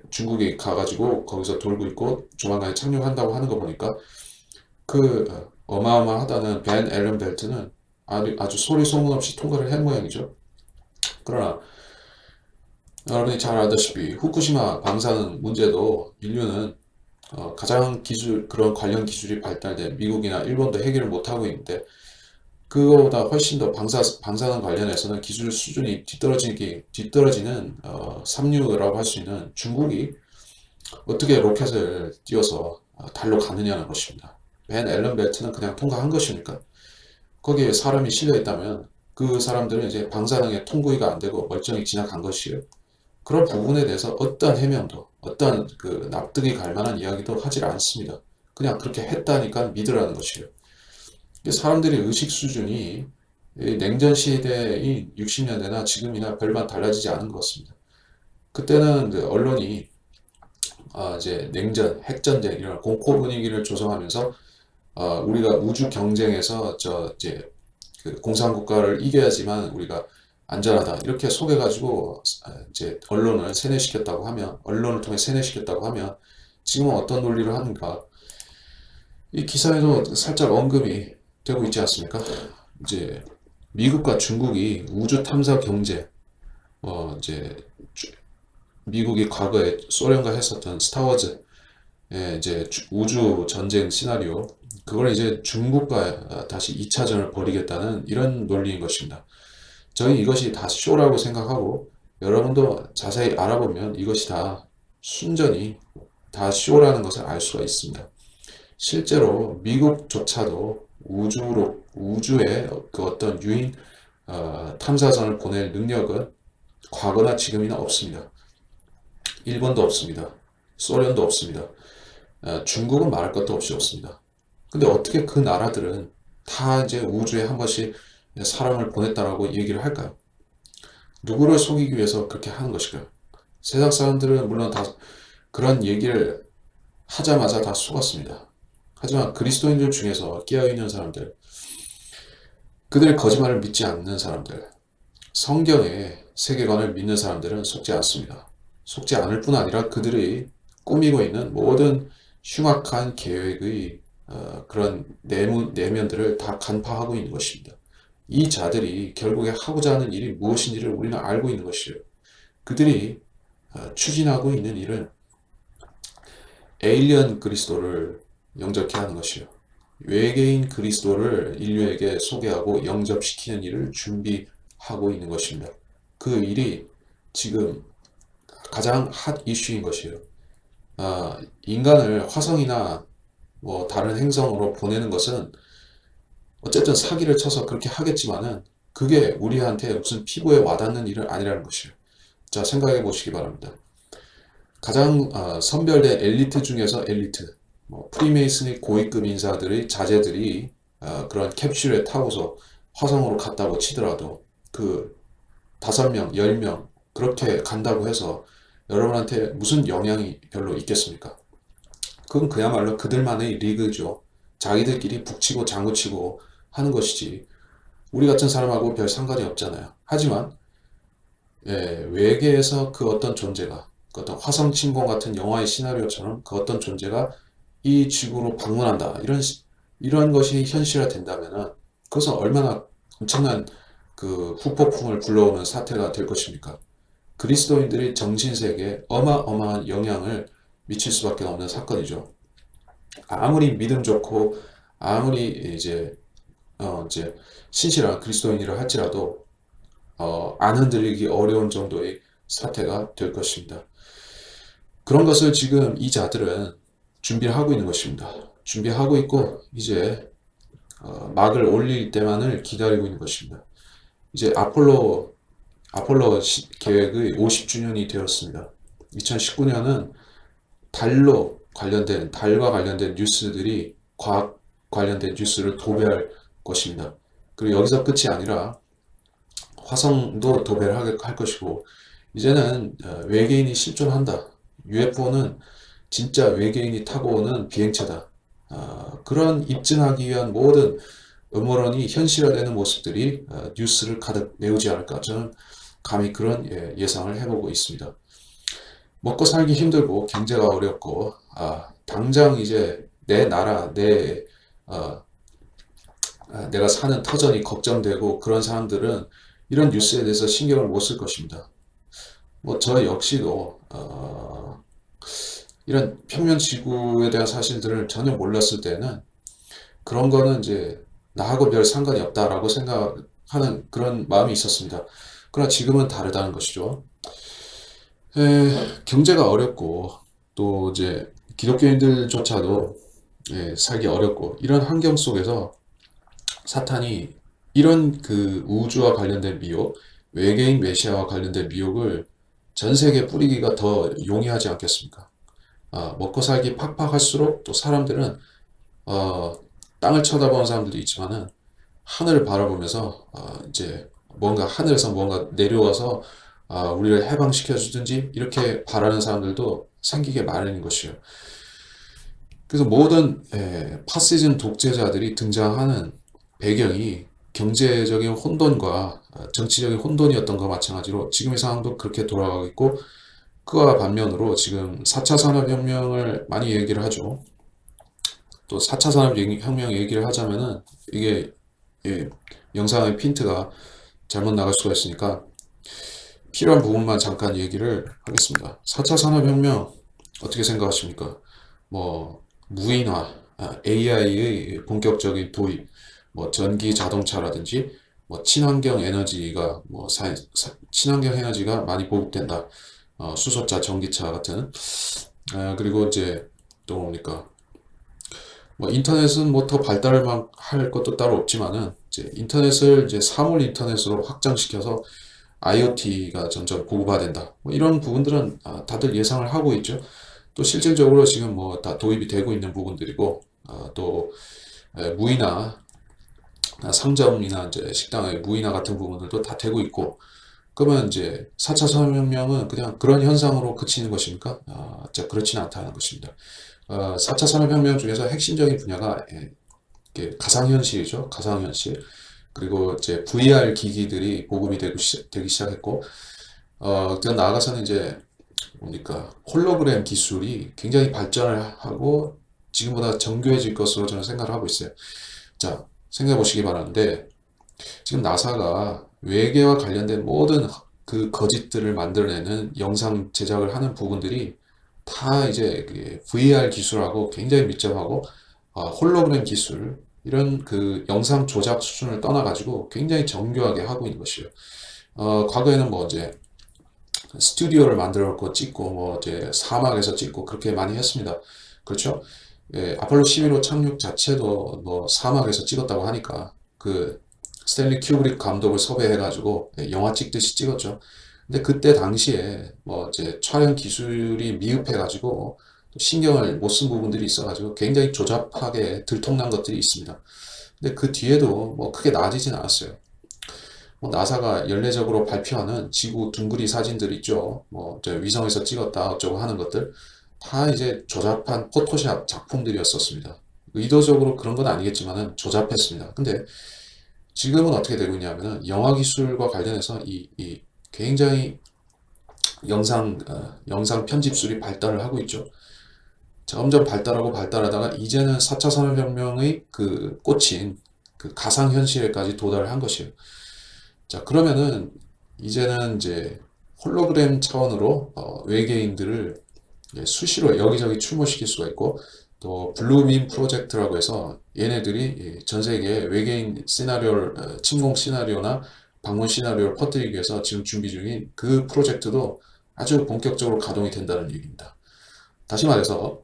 중국에 가가지고 거기서 돌고 있고 조만간에 착륙한다고 하는 거 보니까 그 어마어마하다는 벤 앨런 벨트는 아주 소리 소문 없이 통과를 한 모양이죠. 그러나 여러분이 잘 알다시피 후쿠시마 방사능 문제도 인류는 가장 그런 관련 기술이 발달된 미국이나 일본도 해결을 못하고 있는데, 그거보다 훨씬 더 방사능 관련해서는 기술 수준이 뒤떨어지는 삼류라고 할 수 있는 중국이 어떻게 로켓을 띄워서 달로 가느냐는 것입니다. 벤 앨런 벨트는 그냥 통과한 것이니까, 거기에 사람이 실려 있다면 그 사람들은 이제 방사능에 통구이가 안 되고 멀쩡히 지나간 것이에요. 그런 부분에 대해서 어떠한 해명도, 어떠한 그 납득이 갈 만한 이야기도 하질 않습니다. 그냥 그렇게 했다니까 믿으라는 것이에요. 사람들의 의식 수준이 냉전 시대인 60년대나 지금이나 별반 달라지지 않은 것 같습니다. 그때는 그 언론이 이제 냉전, 핵전쟁 이런 공포 분위기를 조성하면서 우리가 우주 경쟁에서 이제 그 공산국가를 이겨야지만 우리가 안전하다, 이렇게 속여가지고 이제 언론을 통해 세뇌시켰다고 하면 지금은 어떤 논리를 하는가? 이 기사에도 살짝 언급이 되고 있지 않습니까? 이제 미국과 중국이 우주 탐사 경제, 이제 미국이 과거에 소련과 했었던 스타워즈의 이제 우주 전쟁 시나리오, 그걸 이제 중국과 다시 2차전을 벌이겠다는 이런 논리인 것입니다. 저희 이것이 다 쇼라고 생각하고, 여러분도 자세히 알아보면 이것이 다 순전히 다 쇼라는 것을 알 수가 있습니다. 실제로 미국조차도 우주에 그 어떤 유인 탐사선을 보낼 능력은 과거나 지금이나 없습니다. 일본도 없습니다. 소련도 없습니다. 중국은 말할 것도 없이 없습니다. 근데 어떻게 그 나라들은 다 이제 우주에 한 번씩 사람을 보냈다라고 얘기를 할까요? 누구를 속이기 위해서 그렇게 하는 것일까요? 세상 사람들은 물론 다 그런 얘기를 하자마자 다 속았습니다. 하지만 그리스도인들 중에서 깨어있는 사람들, 그들의 거짓말을 믿지 않는 사람들, 성경의 세계관을 믿는 사람들은 속지 않습니다. 속지 않을 뿐 아니라 그들이 꾸미고 있는 모든 흉악한 계획의 그런 내면들을 다 간파하고 있는 것입니다. 이 자들이 결국에 하고자 하는 일이 무엇인지를 우리는 알고 있는 것이에요. 그들이 추진하고 있는 일은 에일리언 그리스도를 영접케 하는 것이요, 외계인 그리스도를 인류에게 소개하고 영접시키는 일을 준비하고 있는 것입니다. 그 일이 지금 가장 핫 이슈인 것이에요. 인간을 화성이나 뭐 다른 행성으로 보내는 것은 어쨌든 사기를 쳐서 그렇게 하겠지만은 그게 우리한테 무슨 피부에 와닿는 일은 아니라는 것이에요. 자, 생각해 보시기 바랍니다. 가장 선별된 엘리트 중에서 엘리트, 프리메이슨의 고위급 인사들의 자제들이 그런 캡슐에 타고서 화성으로 갔다고 치더라도 그 5명, 10명 그렇게 간다고 해서 여러분한테 무슨 영향이 별로 있겠습니까? 그건 그야말로 그들만의 리그죠. 자기들끼리 북치고 장구치고 하는 것이지 우리 같은 사람하고 별 상관이 없잖아요. 하지만 외계에서 그 어떤 존재가, 그 어떤 화성 침공 같은 영화의 시나리오처럼 그 어떤 존재가 이 지구로 방문한다, 이런 것이 현실화된다면은 그것은 얼마나 엄청난 그 후폭풍을 불러오는 사태가 될 것입니까? 그리스도인들이 정신세계에 어마어마한 영향을 미칠 수밖에 없는 사건이죠. 아무리 믿음 좋고 아무리 이제 신실한 그리스도인이라 할지라도 안 흔들리기 어려운 정도의 사태가 될 것입니다. 그런 것을 지금 이 자들은 준비를 하고 있는 것입니다. 준비하고 있고 이제 막을 올릴 때만을 기다리고 있는 것입니다. 이제 아폴로 계획의 50주년이 되었습니다. 2019년은 달과 관련된 뉴스들이 과학 관련된 뉴스를 도배할 것입니다. 그리고 여기서 끝이 아니라 화성도 도배를 할 것이고 이제는 외계인이 실존한다. UFO는 진짜 외계인이 타고 오는 비행체다. 그런 입증하기 위한 모든 음모론이 현실화되는 모습들이 뉴스를 가득 메우지 않을까. 저는 감히 그런 예상을 해보고 있습니다. 먹고 살기 힘들고 경제가 어렵고 당장 이제 내 나라, 내가 사는 터전이 걱정되고 그런 사람들은 이런 뉴스에 대해서 신경을 못 쓸 것입니다. 뭐 저 역시도 이런 평면지구에 대한 사실들을 전혀 몰랐을 때는 그런 거는 이제 나하고 별 상관이 없다라고 생각하는 그런 마음이 있었습니다. 그러나 지금은 다르다는 것이죠. 경제가 어렵고 또 이제 기독교인들조차도 살기 어렵고 이런 환경 속에서 사탄이 이런 그 우주와 관련된 미혹, 외계인 메시아와 관련된 미혹을 전 세계에 뿌리기가 더 용이하지 않겠습니까? 먹고 살기 팍팍할수록 또 사람들은 땅을 쳐다보는 사람들도 있지만은 하늘을 바라보면서 이제 뭔가 하늘에서 뭔가 내려와서 우리를 해방시켜 주든지 이렇게 바라는 사람들도 생기게 마련인 것이에요. 그래서 모든 파시즘 독재자들이 등장하는 배경이 경제적인 혼돈과 정치적인 혼돈이었던 것과 마찬가지로 지금의 상황도 그렇게 돌아가고 있고 그와 반면으로 지금 4차 산업혁명을 많이 얘기를 하죠. 또 4차 산업혁명 얘기를 하자면은 이게 영상의 핀트가 잘못 나갈 수가 있으니까 필요한 부분만 잠깐 얘기를 하겠습니다. 4차 산업혁명 어떻게 생각하십니까? 뭐 무인화, AI의 본격적인 도입, 뭐 전기 자동차라든지 뭐 친환경 에너지가 친환경 에너지가 많이 보급된다. 수소차, 전기차 같은 그리고 이제 또 뭡니까? 뭐 인터넷은 뭐 더 발달을 할 것도 따로 없지만은 이제 인터넷을 이제 사물 인터넷으로 확장시켜서 IoT가 점점 고급화된다. 뭐 이런 부분들은 다들 예상을 하고 있죠. 또 실질적으로 지금 뭐 다 도입이 되고 있는 부분들이고 또 무인화, 상점이나 이제 식당의 무인화 같은 부분들도 다 되고 있고 그러면 이제 4차 산업혁명은 그냥 그런 현상으로 그치는 것입니까? 그렇지는 않다는 것입니다. 4차 산업혁명 중에서 핵심적인 분야가 가상현실이죠. 가상현실. 그리고 이제 VR 기기들이 보급이 되기 시작했고, 더 나아가서는 이제 뭡니까? 홀로그램 기술이 굉장히 발전을 하고 지금보다 정교해질 것으로 저는 생각을 하고 있어요. 자, 생각해 보시기 바라는데, 지금 나사가 외계와 관련된 모든 그 거짓들을 만들어내는 영상 제작을 하는 부분들이 다 이제 VR 기술하고 굉장히 밀접하고 홀로그램 기술 이런 그 영상 조작 수준을 떠나가지고 굉장히 정교하게 하고 있는 것이에요. 과거에는 뭐 이제 스튜디오를 만들었고 찍고 뭐 이제 사막에서 찍고 그렇게 많이 했습니다. 그렇죠? 아폴로 11호 착륙 자체도 뭐 사막에서 찍었다고 하니까 그 스탠리 큐브릭 감독을 섭외해가지고 영화 찍듯이 찍었죠. 근데 그때 당시에 뭐 이제 촬영 기술이 미흡해가지고 신경을 못 쓴 부분들이 있어가지고 굉장히 조잡하게 들통난 것들이 있습니다. 근데 그 뒤에도 뭐 크게 나아지진 않았어요. 뭐 나사가 연례적으로 발표하는 지구 둥그리 사진들 있죠. 뭐 위성에서 찍었다 어쩌고 하는 것들 다 이제 조잡한 포토샵 작품들이었었습니다. 의도적으로 그런 건 아니겠지만은 조잡했습니다. 근데 지금은 어떻게 되고 있냐면은 영화 기술과 관련해서 이 굉장히 영상 편집술이 발달을 하고 있죠. 점점 발달하고 발달하다가 이제는 4차 산업혁명의 그 꽃인 그 가상현실에까지 도달을 한 것이에요. 자, 그러면은 이제는 이제 홀로그램 차원으로 외계인들을 수시로 여기저기 출몰시킬 수가 있고 또 블루빔 프로젝트라고 해서 얘네들이 전 세계 외계인 시나리오를 침공 시나리오나 방문 시나리오를 퍼뜨리기 위해서 지금 준비 중인 그 프로젝트도 아주 본격적으로 가동이 된다는 얘기입니다. 다시 말해서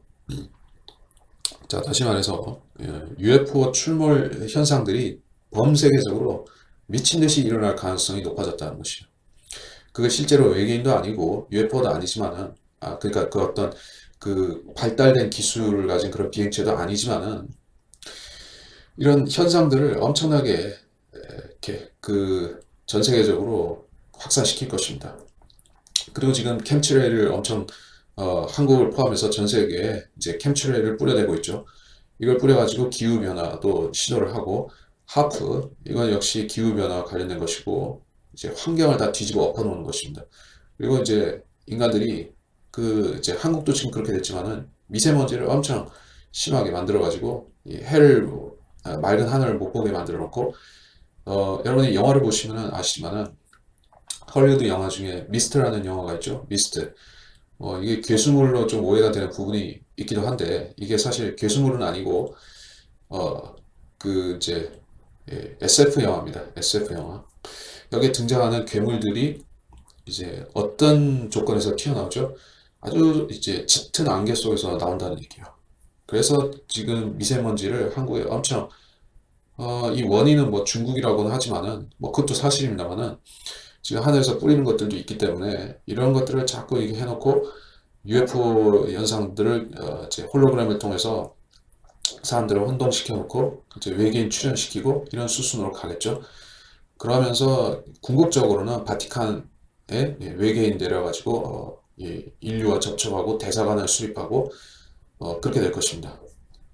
UFO 출몰 현상들이 범세계적으로 미친 듯이 일어날 가능성이 높아졌다는 것이죠. 그게 실제로 외계인도 아니고 UFO도 아니지만은 그러니까 그 어떤 그 발달된 기술을 가진 그런 비행체도 아니지만은 이런 현상들을 엄청나게 이렇게 그 전 세계적으로 확산시킬 것입니다. 그리고 지금 캠트레일을 엄청 한국을 포함해서 전 세계에 이제 캠트레일을 뿌려대고 있죠. 이걸 뿌려가지고 기후 변화도 시도를 하고 하프 이건 역시 기후 변화와 관련된 것이고 이제 환경을 다 뒤집어 엎어놓는 것입니다. 그리고 이제 인간들이 그 이제 한국도 지금 그렇게 됐지만은 미세먼지를 엄청 심하게 만들어가지고 이 해를 맑은 하늘을 못 보게 만들어 놓고 여러분이 영화를 보시면은 아시지만은 헐리우드 영화 중에 미스트라는 영화가 있죠. 미스트. 이게 괴수물로 좀 오해가 되는 부분이 있기도 한데 이게 사실 괴수물은 아니고 그 이제 SF 영화입니다. SF 영화. 여기에 등장하는 괴물들이 이제 어떤 조건에서 튀어나오죠? 아주 이제 짙은 안개 속에서 나온다는 얘기예요. 그래서 지금 미세먼지를 한국에 엄청 이 원인은 뭐 중국이라고는 하지만은 뭐 그것도 사실입니다만은 지금 하늘에서 뿌리는 것들도 있기 때문에 이런 것들을 자꾸 이렇게 해놓고 UFO 현상들을 이제 홀로그램을 통해서 사람들을 혼동시켜 놓고 이제 외계인 출연시키고 이런 수순으로 가겠죠. 그러면서 궁극적으로는 바티칸에 외계인 내려가지고 인류와 접촉하고 대사관을 수립하고 그렇게 될 것입니다.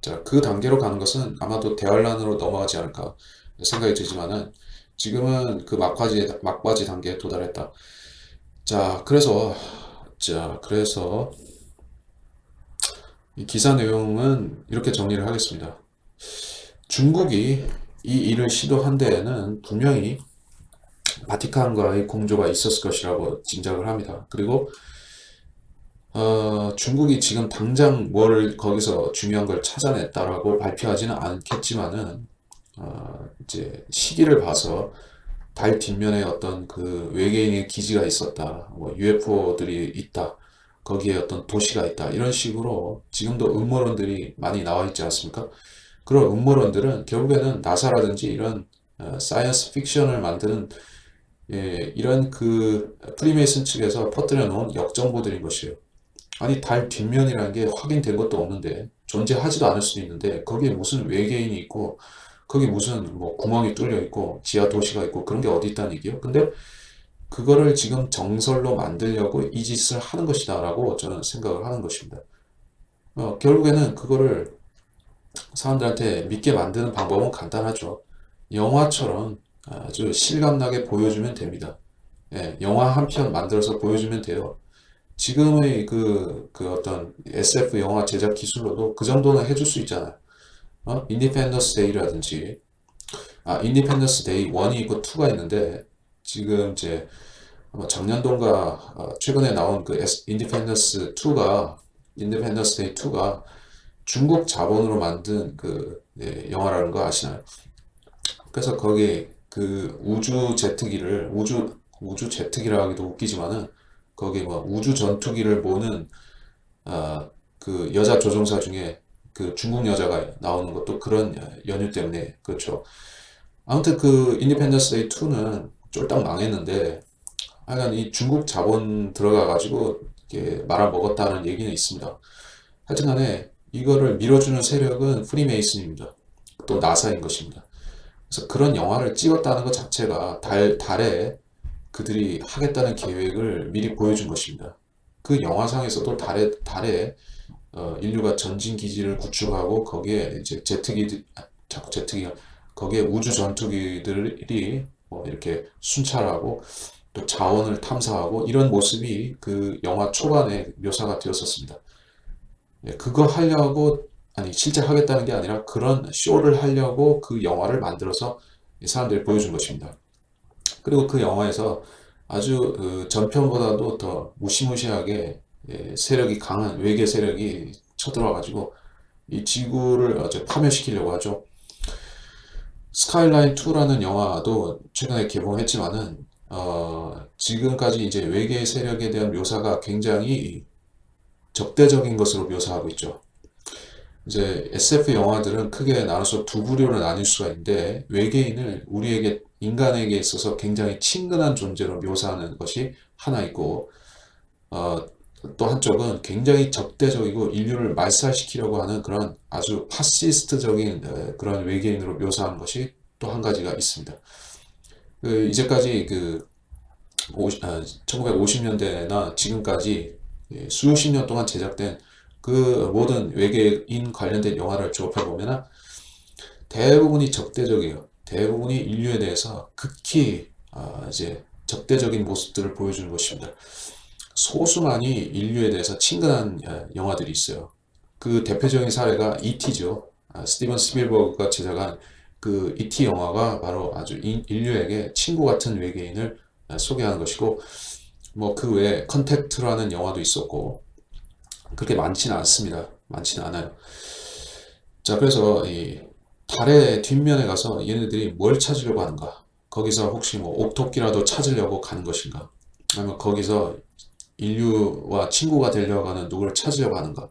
자, 그 단계로 가는 것은 아마도 대환란으로 넘어가지 않을까 생각이 들지만은 지금은 그 막바지 단계에 도달했다. 그래서 이 기사 내용은 이렇게 정리를 하겠습니다. 중국이 이 일을 시도한 데에는 분명히 바티칸과의 공조가 있었을 것이라고 짐작을 합니다. 그리고 중국이 지금 당장 뭘 거기서 중요한 걸 찾아냈다라고 발표하지는 않겠지만은 이제 시기를 봐서 달 뒷면에 어떤 그 외계인의 기지가 있었다, 뭐 UFO들이 있다, 거기에 어떤 도시가 있다 이런 식으로 지금도 음모론들이 많이 나와 있지 않습니까? 그런 음모론들은 결국에는 나사라든지 이런 사이언스 픽션을 만드는 이런 그 프리메이슨 측에서 퍼뜨려 놓은 역정보들인 것이에요. 아니 달 뒷면이라는 게 확인된 것도 없는데 존재하지도 않을 수도 있는데 거기에 무슨 외계인이 있고 거기 무슨 뭐 구멍이 뚫려 있고 지하 도시가 있고 그런 게 어디 있다는 얘기예요. 근데 그거를 지금 정설로 만들려고 이 짓을 하는 것이다 라고 저는 생각을 하는 것입니다. 결국에는 그거를 사람들한테 믿게 만드는 방법은 간단하죠. 영화처럼 아주 실감나게 보여주면 됩니다. 영화 한 편 만들어서 보여주면 돼요. 지금의 그 어떤 SF 영화 제작 기술로도 그 정도는 해줄 수 있잖아요. 인디펜던스 데이라든지, 인디펜던스 데이 1이 있고 2가 있는데, 지금 이제 작년도인가, 최근에 나온 그 인디펜던스 데이 2가 중국 자본으로 만든 그 영화라는 거 아시나요? 그래서 거기 그 우주 제트기라 하기도 웃기지만은, 거기 뭐 우주 전투기를 모는 그 여자 조종사 중에 그 중국 여자가 나오는 것도 그런 연유 때문에 그렇죠. 아무튼 그 인디펜던스 데이 2는 쫄딱 망했는데 하여간 이 중국 자본 들어가 가지고 이렇게 말아먹었다는 얘기는 있습니다. 하여튼간에 이거를 밀어주는 세력은 프리메이슨입니다. 또 나사인 것입니다. 그래서 그런 영화를 찍었다는 것 자체가 달에 그들이 하겠다는 계획을 미리 보여준 것입니다. 그 영화상에서도 달에 인류가 전진 기지를 구축하고 거기에 이제 제트기가 거기에 우주 전투기들이 뭐 이렇게 순찰하고 또 자원을 탐사하고 이런 모습이 그 영화 초반에 묘사가 되었었습니다. 그거 하려고 실제 하겠다는 게 아니라 그런 쇼를 하려고 그 영화를 만들어서 사람들이 보여준 것입니다. 그리고 그 영화에서 아주 그 전편보다도 더 무시무시하게 세력이 강한 외계 세력이 쳐들어와가지고 이 지구를 파멸시키려고 하죠. 스카이라인 2라는 영화도 최근에 개봉했지만은 지금까지 이제 외계 세력에 대한 묘사가 굉장히 적대적인 것으로 묘사하고 있죠. 이제 SF 영화들은 크게 나눠서 두 부류로 나뉠 수가 있는데, 외계인을 우리에게 인간에게 있어서 굉장히 친근한 존재로 묘사하는 것이 하나 있고, 어, 또 한쪽은 굉장히 적대적이고 인류를 말살시키려고 하는 그런 아주 파시스트적인 그런 외계인으로 묘사하는 것이 또 한 가지가 있습니다. 이제까지 1950년대나 지금까지 수십 년 동안 제작된 그 모든 외계인 관련된 영화를 조합해 보면 대부분이 적대적이에요. 대부분이 인류에 대해서 극히 이제 적대적인 모습들을 보여주는 것입니다. 소수만이 인류에 대해서 친근한 영화들이 있어요. 그 대표적인 사례가 E.T.죠. 스티븐 스필버그가 제작한 그 E.T. 영화가 바로 아주 인류에게 친구 같은 외계인을 소개하는 것이고, 뭐 그 외에 컨택트라는 영화도 있었고, 그렇게 많지는 않습니다. 많지는 않아요. 자, 그래서 이 달의 뒷면에 가서 얘네들이 뭘 찾으려고 하는가? 거기서 혹시 뭐 옥토끼라도 찾으려고 가는 것인가? 아니면 거기서 인류와 친구가 되려고 하는 누구를 찾으려고 하는가?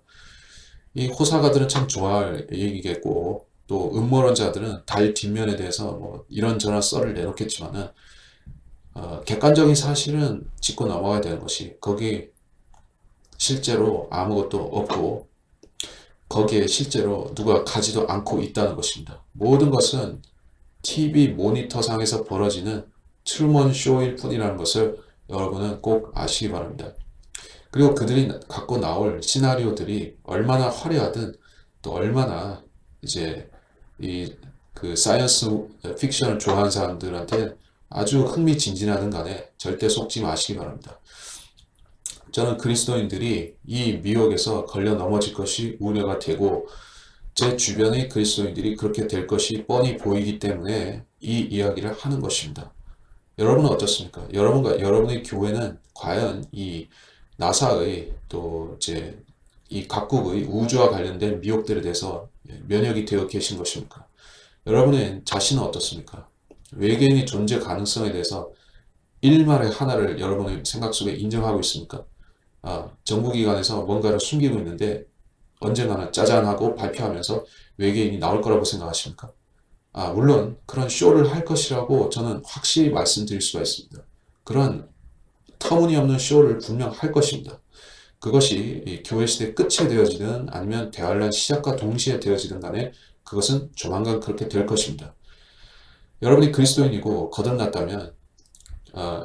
이 호사가들은 참 좋아할 얘기겠고, 또 음모론자들은 달 뒷면에 대해서 뭐 이런저런 썰을 내놓겠지만은, 객관적인 사실은 짚고 넘어가야 되는 것이, 거기 실제로 아무것도 없고 거기에 실제로 누가 가지도 않고 있다는 것입니다. 모든 것은 TV 모니터상에서 벌어지는 트루먼 쇼일 뿐이라는 것을 여러분은 꼭 아시기 바랍니다. 그리고 그들이 갖고 나올 시나리오들이 얼마나 화려하든, 또 얼마나 이제 이 그 사이언스 픽션을 좋아하는 사람들한테 아주 흥미진진하든 간에 절대 속지 마시기 바랍니다. 저는 그리스도인들이 이 미혹에서 걸려 넘어질 것이 우려가 되고, 제 주변의 그리스도인들이 그렇게 될 것이 뻔히 보이기 때문에 이 이야기를 하는 것입니다. 여러분은 어떻습니까? 여러분과 여러분의 교회는 과연 이 나사의, 또 이제 이 각국의 우주와 관련된 미혹들에 대해서 면역이 되어 계신 것입니까? 여러분의 자신은 어떻습니까? 외계인의 존재 가능성에 대해서 일말의 하나를 여러분의 생각 속에 인정하고 있습니까? 정부기관에서 뭔가를 숨기고 있는데 언젠가는 짜잔 하고 발표하면서 외계인이 나올 거라고 생각하십니까? 물론 그런 쇼를 할 것이라고 저는 확실히 말씀드릴 수가 있습니다. 그런 터무니없는 쇼를 분명 할 것입니다. 그것이 이 교회 시대 끝에 되어지든 아니면 대환란 시작과 동시에 되어지든 간에 그것은 조만간 그렇게 될 것입니다. 여러분이 그리스도인이고 거듭났다면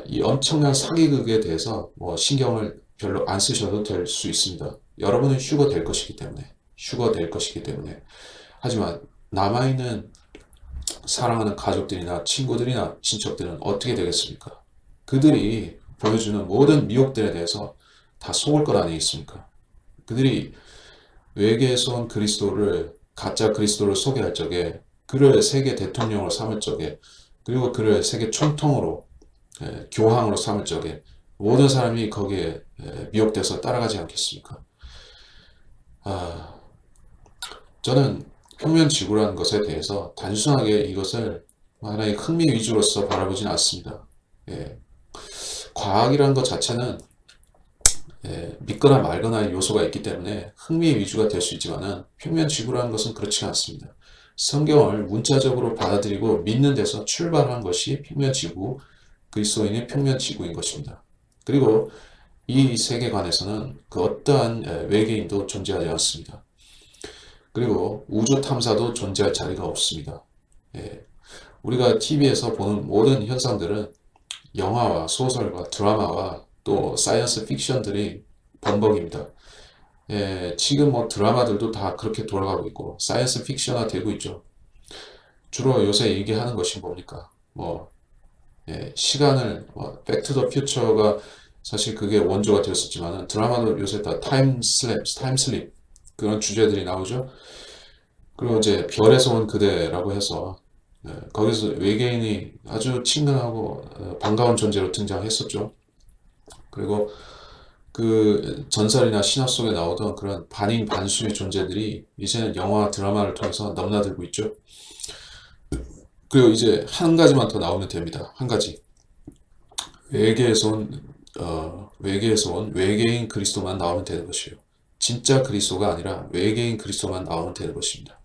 이 엄청난 사기극에 대해서 뭐 신경을 별로 안 쓰셔도 될 수 있습니다. 여러분은 휴거 될 것이기 때문에, 하지만 남아있는 사랑하는 가족들이나 친구들이나 친척들은 어떻게 되겠습니까? 그들이 보여주는 모든 미혹들에 대해서 다 속을 것 아니겠습니까? 그들이 외계에서 온 그리스도를, 가짜 그리스도를 소개할 적에, 그를 세계 대통령으로 삼을 적에, 그리고 그를 세계 총통으로, 교황으로 삼을 적에 모든 사람이 거기에 미혹돼서 따라가지 않겠습니까? 저는 평면 지구라는 것에 대해서 단순하게 이것을 하나의 흥미 위주로서 바라보지는 않습니다. 과학이라는 것 자체는 믿거나 말거나의 요소가 있기 때문에 흥미 위주가 될 수 있지만은, 평면 지구라는 것은 그렇지 않습니다. 성경을 문자적으로 받아들이고 믿는 데서 출발한 것이 평면 지구, 그리스도인의 평면 지구인 것입니다. 그리고 이 세계관에서는 그 어떠한 외계인도 존재하지 않습니다. 그리고 우주 탐사도 존재할 자리가 없습니다. 우리가 TV에서 보는 모든 현상들은 영화와 소설과 드라마와 또 사이언스 픽션들이 범벅입니다. 지금 뭐 드라마들도 다 그렇게 돌아가고 있고 사이언스 픽션화 되고 있죠. 주로 요새 얘기하는 것이 뭡니까? 시간을, 백투더 퓨처가 사실 그게 원조가 되었었지만 드라마도 요새 다 타임슬립 그런 주제들이 나오죠. 그리고 이제 별에서 온 그대라고 해서 거기서 외계인이 아주 친근하고 반가운 존재로 등장했었죠. 그리고 그 전설이나 신화 속에 나오던 그런 반인 반수의 존재들이 이제는 영화 드라마를 통해서 넘나들고 있죠. 그리고 이제 한 가지만 더 나오면 됩니다. 한 가지. 외계에서 온, 외계에서 온 외계인 그리스도만 나오면 되는 것이에요. 진짜 그리스도가 아니라 외계인 그리스도만 나오면 되는 것입니다.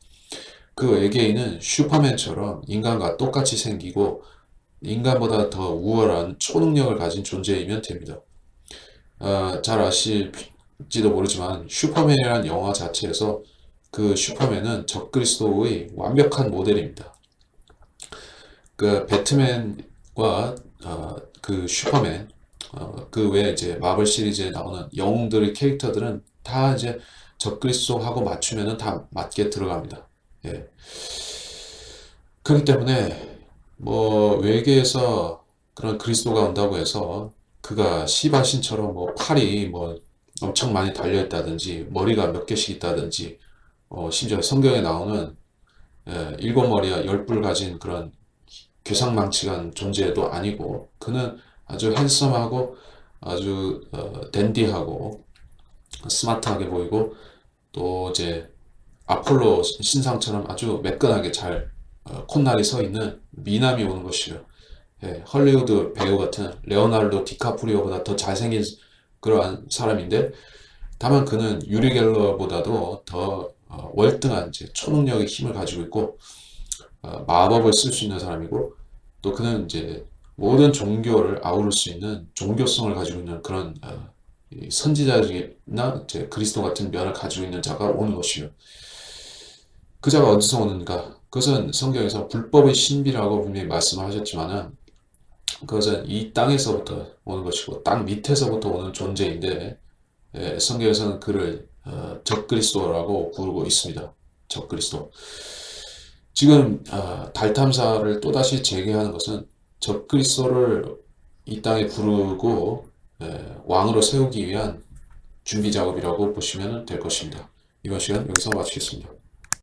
그 외계인은 슈퍼맨처럼 인간과 똑같이 생기고 인간보다 더 우월한 초능력을 가진 존재이면 됩니다. 잘 아실지도 모르지만 슈퍼맨이라는 영화 자체에서 그 슈퍼맨은 적그리스도의 완벽한 모델입니다. 그 배트맨과 그 슈퍼맨, 그 외에 이제 마블 시리즈에 나오는 영웅들의 캐릭터들은 다 이제 적그리스도하고 맞추면은 다 맞게 들어갑니다. 예. 그렇기 때문에 뭐 외계에서 그런 그리스도가 온다고 해서 그가 시바신처럼 뭐 팔이 뭐 엄청 많이 달려 있다든지 머리가 몇 개씩 있다든지 심지어 성경에 나오는 일곱 머리와 열 뿔 가진 그런 괴상망측한 존재도 아니고 그는 아주 핸섬하고 아주 댄디하고 스마트하게 보이고 또 이제 아폴로 신상처럼 아주 매끈하게 잘 콧날이 서 있는 미남이 오는 것이요. 예, 헐리우드 배우 같은 레오나르도 디카프리오보다 더 잘생긴 그러한 사람인데 다만 그는 유리 갤러보다도 더 월등한 이제 초능력의 힘을 가지고 있고 마법을 쓸 수 있는 사람이고 또 그는 이제 모든 종교를 아우를 수 있는 종교성을 가지고 있는 그런 선지자나 이제 그리스도 같은 면을 가지고 있는 자가 오는 것이요. 그 자가 어디서 오는가? 그것은 성경에서 불법의 신비라고 분명히 말씀을 하셨지만은 그것은 이 땅에서부터 오는 것이고 땅 밑에서부터 오는 존재인데 성경에서는 그를 적그리스도라고 부르고 있습니다. 적그리스도. 지금 달 탐사를 또다시 재개하는 것은 적그리스도를 이 땅에 부르고 왕으로 세우기 위한 준비 작업이라고 보시면 될 것입니다. 이번 시간 여기서 마치겠습니다.